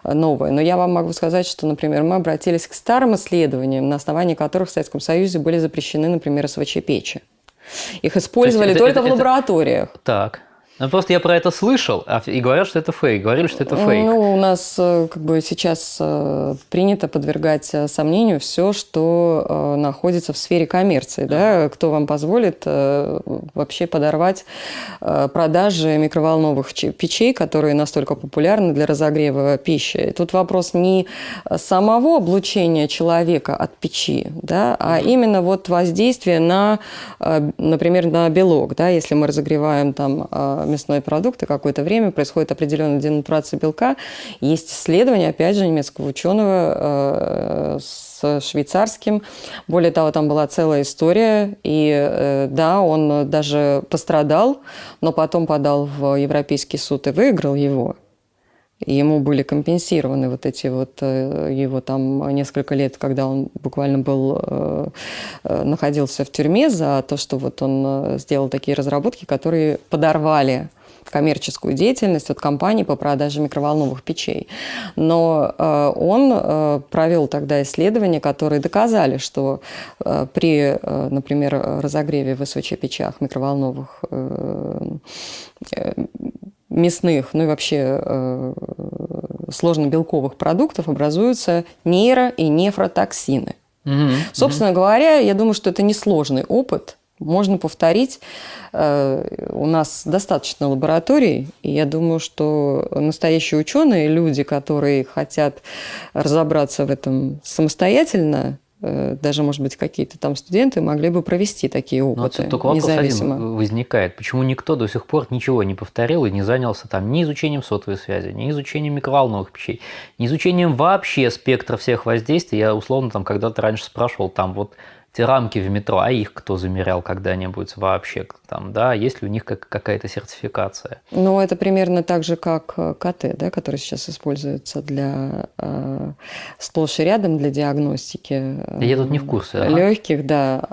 новое. Но я вам могу сказать, что, например, мы обратились к старым исследованиям, на основании которых в Советском Союзе были запрещены, например, СВЧ-печи. Их использовали только в лабораториях. Так. Ну, просто я про это слышал, и говорят, что это фейк. Говорили, что это фейк. Ну, у нас как бы сейчас принято подвергать сомнению все, что находится в сфере коммерции. Да? Кто вам позволит вообще подорвать продажи микроволновых печей, которые настолько популярны для разогрева пищи. И тут вопрос не самого облучения человека от печи, да, а именно вот воздействие на, например, на белок. Да? Если мы разогреваем там мясной продукт, и какое-то время происходит определенная денатурация белка. Есть исследование, опять же, немецкого ученого с швейцарским. Более того, там была целая история, и да, он даже пострадал, но потом подал в Европейский суд и выиграл его. И ему были компенсированы вот эти вот его там несколько лет, когда он буквально был, находился в тюрьме за то, что вот он сделал такие разработки, которые подорвали коммерческую деятельность от компаний по продаже микроволновых печей. Но он провел тогда исследования, которые доказали, что при, например, разогреве в СВЧ-печах микроволновых мясных, ну и вообще сложно-белковых продуктов образуются нейро- и нефротоксины. Собственно говоря, я думаю, что это несложный опыт. Можно повторить. У нас достаточно лабораторий, и я думаю, что настоящие ученые, люди, которые хотят разобраться в этом самостоятельно, даже, может быть, какие-то там студенты могли бы провести такие опыты. Но только вопрос независимо. один возникает. Почему никто до сих пор ничего не повторил и не занялся там ни изучением сотовой связи, ни изучением микроволновых печей, ни изучением вообще спектра всех воздействий? Я условно там когда-то раньше спрашивал, там вот те рамки в метро, а их кто замерял когда-нибудь вообще? Там, да, есть ли у них какая-то сертификация? Ну, это примерно так же, как КТ, да, который сейчас используется для сплошь и рядом для диагностики Я тут не в курсе. легких, да.